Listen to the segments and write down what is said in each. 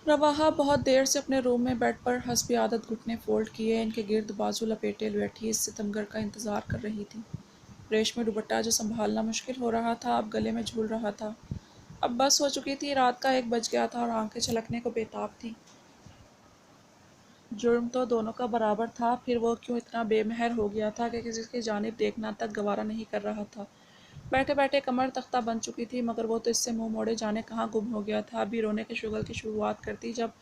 रवाहा बहुत देर से अपने रूम में बेड पर हस्बी आदत घुटने फोल्ड किए इनके गिर्द बाजू लपेटे बैठी इस सितमगर का इंतजार कर रही थी। रेशमी दुपट्टा जो संभालना मुश्किल हो रहा था अब गले में झूल रहा था। अब बस हो चुकी थी, रात का 1 बज गया था और आंखें छलकने को बेताब थी। जुर्म तो दोनों का बराबर था, फिर वो क्यों इतना बेमहर हो गया था कि किसी की जानिब देखना तक गवारा नहीं कर रहा था। बैठे बैठे कमर तख्ता बन चुकी थी, मगर वो तो इससे मुंह मोड़े जाने कहाँ गुम हो गया था। अभी रोने के शुगल की शुरुआत करती जब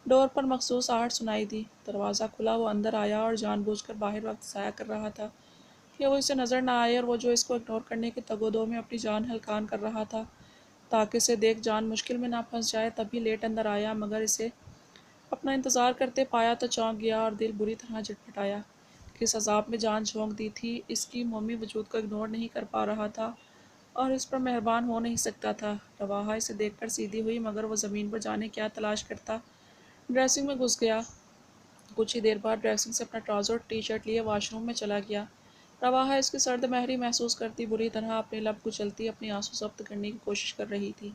डोर पर मखसूस आहट सुनाई दी। दरवाज़ा खुला, वो अंदर आया और जानबूझकर बाहर वक्त ज़ाया कर रहा था कि वो इसे नज़र ना आए, और वो जो इसको इग्नोर करने की तगोदो में अपनी जान हलकान कर रहा था ताकि इसे देख जान मुश्किल में ना फंस जाए। तभी लेट अंदर आया, मगर इसे अपना इंतज़ार करते पाया तो चौंक गया और दिल बुरी तरह झटपटाया। किस अजाब में जान झोंक दी थी, इसकी मोमी वजूद को इग्नोर नहीं कर पा रहा था और इस पर मेहरबान हो नहीं सकता था। रवाहा इसे देखकर सीधी हुई, मगर वो ज़मीन पर जाने क्या तलाश करता ड्रेसिंग में घुस गया। कुछ ही देर बाद ड्रेसिंग से अपना ट्राउज़र और टी शर्ट लिए वॉशरूम में चला गया। रवाहा इसकी सर्द महरी महसूस करती बुरी तरह अपने लब कुचलती अपनी आंसू जब्त करने की कोशिश कर रही थी।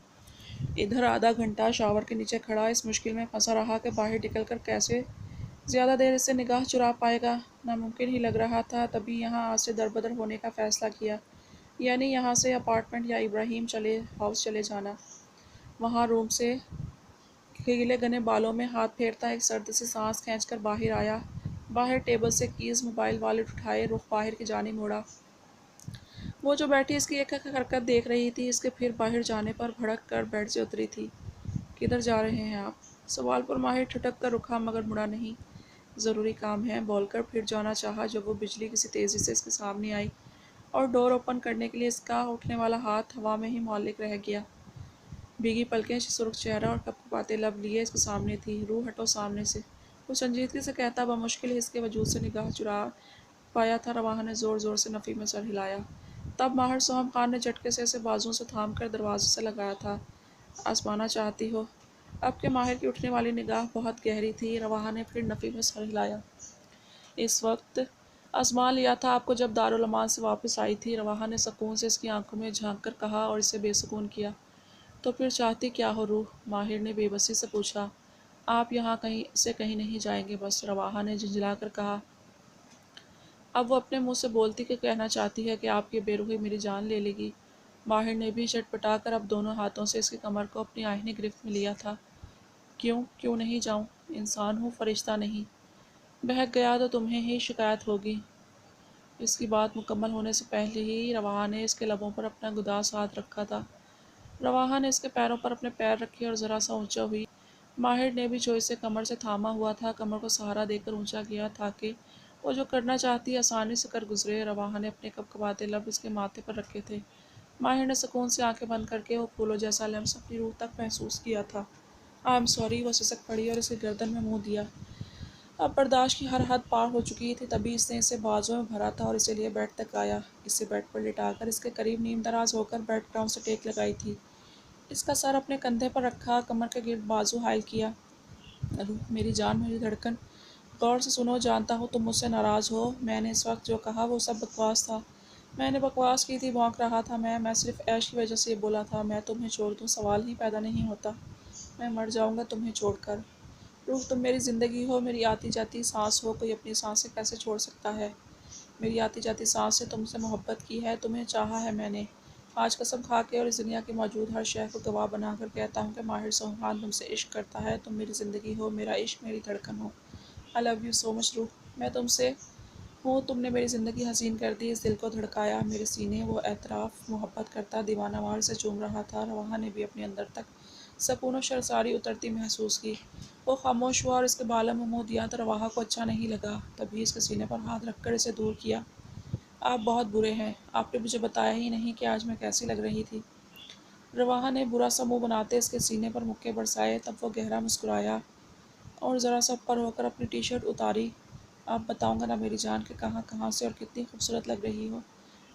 इधर आधा घंटा शावर के नीचे खड़ा इस मुश्किल में फंसा रहा कि बाहर निकल कर कैसे ज़्यादा देर इससे निगाह चुरा पाएगा। नामुमकिन ही लग रहा था। तभी यहाँ आज से दरबदर होने का फ़ैसला किया, यानी यहाँ से अपार्टमेंट या इब्राहिम चले हाउस चले जाना। वहाँ रूम से गीले घने बालों में हाथ फेरता एक सर्द से सांस खींचकर बाहर आया। बाहर टेबल से कीज़ मोबाइल वॉलेट उठाए रुख बाहर की जानिब मुड़ा। वो जो बैठी इसकी एक एक हरकत देख रही थी। इसके फिर बाहर जाने पर भड़क कर बेड से उतरी थी। किधर जा रहे हैं आप? सवाल पर माहिर ठुठक कर रुका, मगर मुड़ा नहीं। ज़रूरी काम है बोलकर फिर जाना चाहा जब वो बिजली किसी तेज़ी से इसके सामने आई और डोर ओपन करने के लिए इसका उठने वाला हाथ हवा में ही मुअल्लिक रह गया। भीगी पलकें, सुर्ख चेहरा और कपकपाते लब लिए इसके सामने थी। रूह हटो सामने से, वो संजीदगी से कहता बमुश्किल ही इसके वजूद से निगाह चुरा पाया था। रवाहा ने ज़ोर ज़ोर से नफ़ी में सर हिलाया। तब माहिर सोहम खान ने झटके से इसे बाजुओं से थाम कर दरवाजे से लगाया था। आजमाना चाहती हो? अब के माहिर की उठने वाली निगाह बहुत गहरी थी। रवाहा ने फिर नफ़ी में सर हिलाया। इस वक्त आजमा लिया था आपको जब दारुल अमान से वापस आई थी। रवाहा ने सुकून से इसकी आंखों में झांक कर कहा और इसे बेसुकून किया। तो फिर चाहती क्या हो रूह? माहिर ने बेबसी से पूछा। आप यहाँ कहीं से कहीं नहीं जाएंगे बस, रवाहा ने झिझला कर कहा। अब वो अपने मुंह से बोलती कि कहना चाहती है कि आपकी बेरुखी मेरी जान ले लेगी। माहिर ने भी चटपटा कर अब दोनों हाथों से इसकी कमर को अपनी आहिनी गिरफ्त में लिया था। क्यों क्यों नहीं जाऊँ? इंसान हूँ, फरिश्ता नहीं। बहक गया तो तुम्हें ही शिकायत होगी। इसकी बात मुकम्मल होने से पहले ही रवाहा ने इसके लबों पर अपना गुदास हाथ रखा था। रवाहा ने इसके पैरों पर अपने पैर रखे और ज़रा सा ऊंचा हुई। माहिर ने भी जो इसे कमर से थामा हुआ था कमर को सहारा देकर ऊंचा किया ताकि वो जो करना चाहती आसानी से कर गुजरे। रवाहा ने अपने कपकपाते लब इसके माथे पर रखे थे। माहिर ने सुकून से आंखें बंद करके वो फूलों जैसा लम्स अपनी रूह तक महसूस किया था। आई एम सॉरी, वो सिसक पड़ी और इसे गर्दन में मुंह दिया। अब बर्दाश्त की हर हद पार हो चुकी थी। तभी इसने इसे बाजुओं में भरा था और इसे लिए बेड तक आया। इसे बेड पर लिटाकर इसके करीब नीम दराज होकर बेड ग्राउंड से टेक लगाई थी। इसका सर अपने कंधे पर रखा, कमर के गिर्द बाजू हायल किया। रूह मेरी जान, मेरी धड़कन, गौर से सुनो। जानता हूँ तुम मुझसे नाराज़ हो। मैंने इस वक्त जो कहा वो सब बकवास था। मैंने बकवास की थी, भौंक रहा था मैं सिर्फ ऐश की वजह से ये बोला था। मैं तुम्हें छोड़ दूँ, सवाल ही पैदा नहीं होता। मैं मर जाऊँगा तुम्हें छोड़कर। रूह तुम मेरी ज़िंदगी हो, मेरी आती जाती सांस हो। कोई अपनी सांसें कैसे छोड़ सकता है? मेरी आती जाती सांस से तुमसे मोहब्बत की है, तुम्हें चाहा है मैंने। आज कसम खा के और इस दुनिया की मौजूद हर शय को गवाह बनाकर कहता हूँ कि माहिर सोहान तुमसे इश्क करता है। तुम मेरी ज़िंदगी हो, मेरा इश्क मेरी धड़कन हो। I love you so much रूह। मैं तुमसे हूँ, तुमने मेरी ज़िंदगी हसीन कर दी, इस दिल को धड़काया। मेरे सीने वो एतराफ़ मोहब्बत करता दीवाना वार से चूम रहा था। रवाहा ने भी अपने अंदर तक सकून और शर्मसारी उतरती महसूस की। वो खामोश हुआ और इसके बालों में मुँह दिया तो रवाहा को अच्छा नहीं लगा। तभी इसके सीने पर हाथ रखकर इसे दूर किया। आप बहुत बुरे हैं। आपने मुझे बताया ही नहीं कि आज मैं कैसी लग रही थी। रवाहा ने बुरा सा मुँह बनाते इसके सीने पर मुक्के बरसाए। तब वो गहरा मुस्कुराया और ज़रा सा ऊपर होकर अपनी टी शर्ट उतारी। आप बताऊंगा ना मेरी जान के कहाँ कहाँ से और कितनी खूबसूरत लग रही हो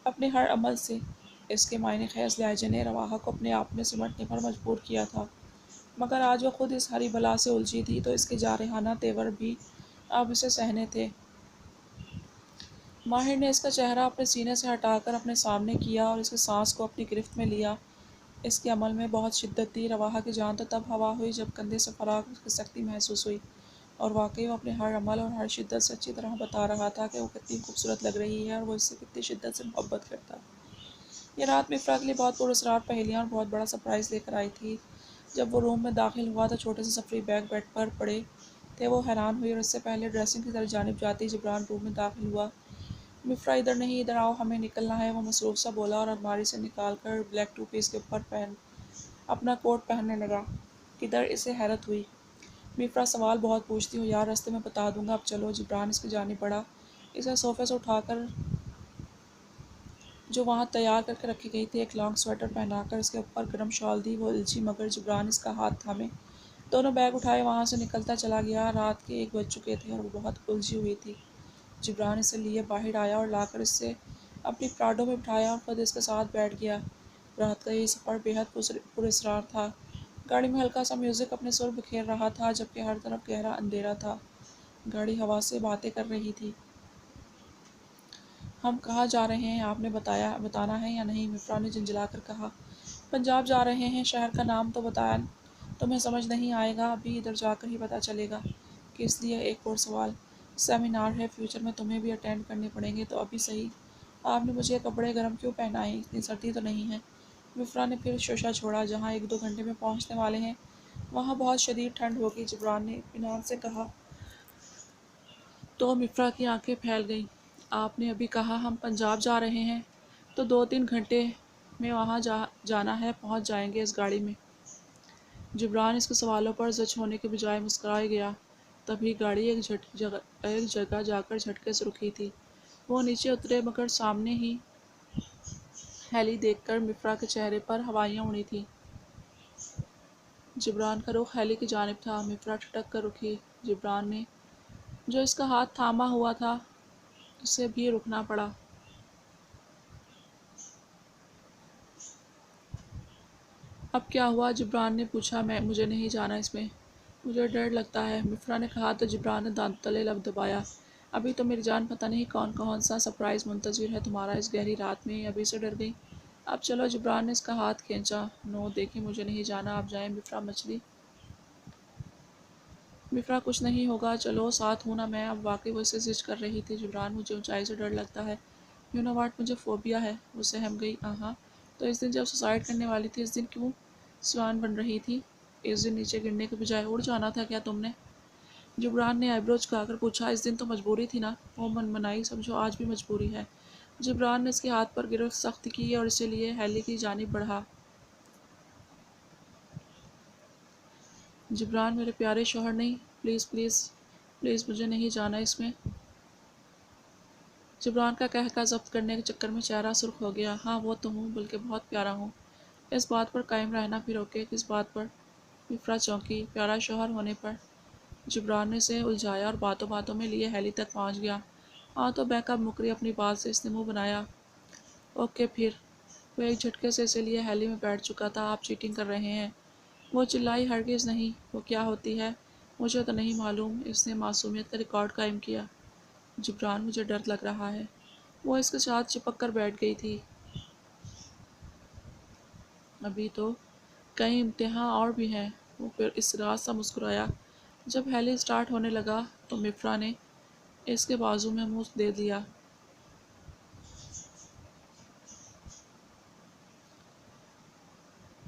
अपने हर अमल से। इसके मायने खैज लहजे ने रवाहा को अपने आप में सिमटने पर मजबूर किया था, मगर आज वो खुद इस हरी बला से उलझी थी तो इसके जारहाना तेवर भी अब इसे सहने थे। माहिर ने इसका चेहरा अपने सीने से हटाकर अपने सामने किया और इसकी सांस को अपनी गिरफ्त में लिया। اس کے عمل میں بہت شدت تھی۔ رواحہ کی جان تو تب ہوا ہوئی جب کندھے سے فراغ کی سختی محسوس ہوئی، اور واقعی وہ اپنے ہر عمل اور ہر شدت سے اچھی طرح بتا رہا تھا کہ وہ کتنی خوبصورت لگ رہی ہے اور وہ اس سے کتنی شدت سے محبت کرتا ہے۔ یہ رات مفرا کے لیے بہت پراسرار پہیلیاں اور بہت بڑا سرپرائز لے کر آئی تھی۔ جب وہ روم میں داخل ہوا تو چھوٹے سے سفری بیگ بیڈ پر پڑے تھے۔ وہ حیران ہوئی اور اس سے پہلے ڈریسنگ کی طرف جانب جاتی جبران روم میں داخل ہوا۔ مفرا ادھر نہیں، ادھر آؤ، ہمیں نکلنا ہے، وہ مصروف سا بولا اور الماری سے نکال کر بلیک ٹو پیس کے اوپر اپنا کوٹ پہننے لگا۔ کدھر؟ اسے حیرت ہوئی۔ مفرا سوال بہت پوچھتی ہو یار، رستے میں بتا دوں گا، اب چلو۔ جبران اس کی جانب بڑھا، اسے صوفے سے اٹھا کر جو وہاں تیار کر کے رکھی گئی تھی ایک لانگ سویٹر پہنا کر اس کے اوپر گرم شال دی۔ وہ الجھی مگر جبران اس کا ہاتھ تھامے دونوں بیگ اٹھائے وہاں سے نکلتا چلا گیا۔ رات کے 1 بج چکے تھے اور وہ بہت الجھی ہوئی تھی۔ جبران اسے لیے باہر آیا اور لا کر اسے اپنی پراڈو میں بٹھایا اور خود اس کے ساتھ بیٹھ گیا۔ رات کا یہ سفر بے حد پراسرار تھا۔ گاڑی میں ہلکا سا میوزک اپنے سر بکھیر رہا تھا جبکہ ہر طرف گہرا اندھیرا تھا۔ گاڑی ہوا سے باتیں کر رہی تھی۔ ہم کہاں جا رہے ہیں آپ نے بتانا ہے یا نہیں؟ مفرا نے جھنجھلا کر کہا۔ پنجاب جا رہے ہیں، شہر کا نام تو بتایا، تمہیں سمجھ نہیں آئے گا، ابھی ادھر جا کر ہی پتہ چلے گا۔ کس لیے؟ ایک اور سوال۔ سیمینار ہے، فیوچر میں تمہیں بھی اٹینڈ کرنے پڑیں گے، تو ابھی صحیح آپ نے مجھے کپڑے گرم کیوں پہنائے؟ اتنی سردی تو نہیں ہے؟ مفرا نے پھر شوشہ چھوڑا۔ جہاں 1-2 گھنٹے میں پہنچنے والے ہیں وہاں بہت شدید ٹھنڈ ہوگی، جبران نے اطمینان سے کہا۔ تو مفرا کی آنکھیں پھیل گئیں۔ آپ نے ابھی کہا ہم پنجاب جا رہے ہیں، تو 2-3 گھنٹے میں وہاں جانا ہے، پہنچ جائیں گے اس گاڑی میں۔ جبران اس کے سوالوں پر زچ ہونے کے بجائے مسکرائے گیا۔ تبھی گاڑی ایک جگہ جا کر جھٹکے سے رکی تھی۔ وہ نیچے اترے مگر سامنے ہی ہیلی دیکھ کر مفرا کے چہرے پر ہوائیاں اڑی تھیں۔ جبران کا رخ ہیلی کی جانب تھا۔ مفرا ٹھٹک کر رکی۔ جبران نے جو اس کا ہاتھ تھاما ہوا تھا اسے بھی رکنا پڑا۔ اب کیا ہوا؟ جبران نے پوچھا۔ مجھے نہیں جانا اس میں، مجھے ڈر لگتا ہے، مفرا نے کہا تو جبران نے دانتوں تلے لب دبایا۔ ابھی تو میری جان پتہ نہیں کون سا سرپرائز منتظر ہے تمہارا اس گہری رات میں، ابھی سے ڈر گئی؟ اب چلو۔ جبران نے اس کا ہاتھ کھینچا۔ نو، دیکھیں مجھے نہیں جانا، آپ جائیں۔ مفرا مچلی۔ مفرا کچھ نہیں ہوگا، چلو ساتھ ہوں نا میں۔ اب واقعی وہ اسے زج کر رہی تھی۔ جبران مجھے اونچائی سے ڈر لگتا ہے، یو نو واٹ، مجھے فوبیا ہے۔ وہ سہم گئی۔ ہاں تو اس دن جب سوسائڈ کرنے والی تھی اس دن کیوں سوان بن رہی تھی؟ اس دن نیچے گرنے کے بجائے اڑ جانا تھا کیا تم نے؟ جبران نے آئیبرو جھکا کر پوچھا۔ اس دن تو مجبوری تھی نا، وہ منمنائی سمجھو آج بھی مجبوری ہے۔ جبران نے اس کے ہاتھ پر گرفت سخت کی اور اسے لیے ہیلی کی جانب بڑھا۔ جبران میرے پیارے شوہر نہیں، پلیز پلیز پلیز مجھے نہیں جانا اس میں۔ جبران کا قہقہ ضبط کرنے کے چکر میں چہرہ سرخ ہو گیا۔ ہاں وہ تو ہوں، بلکہ بہت پیارا ہوں۔ اس بات پر قائم رہنا پھر اوکے، کس بات پر؟ مفرا چونکی۔ پیارا شوہر ہونے پر۔ جبران نے اسے الجھایا اور باتوں باتوں میں لیے ہیلی تک پہنچ گیا۔ ہاں تو بیک اپ مکری اپنی بات سے اس نے منہ بنایا۔ اوکے پھر۔ وہ ایک جھٹکے سے اسے لیے ہیلی میں بیٹھ چکا تھا۔ آپ چیٹنگ کر رہے ہیں؟ وہ چلائی۔ ہرگز نہیں۔ وہ کیا ہوتی ہے؟ مجھے تو نہیں معلوم۔ اس نے معصومیت کا ریکارڈ قائم کیا۔ جبران مجھے ڈر لگ رہا ہے۔ وہ اس کے ساتھ چپک کر بیٹھ گئی تھی۔ ابھی تو کئی امتحان اور بھی ہیں۔ وہ پھر اس راز سا مسکرایا۔ جب ہیلی سٹارٹ ہونے لگا تو مفرا نے اس کے بازو میں منہ دے دیا۔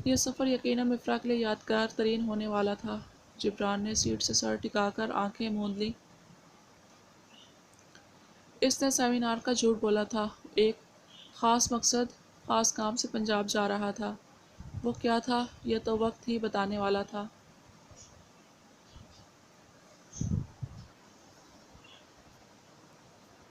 یہ سفر یقیناً مفرا کے لیے یادگار ترین ہونے والا تھا۔ جبران نے سیٹ سے سر ٹکا کر آنکھیں موند لیں۔ اس نے سیمینار کا جھوٹ بولا تھا۔ ایک خاص مقصد، خاص کام سے پنجاب جا رہا تھا۔ وہ کیا تھا یہ تو وقت ہی بتانے والا تھا۔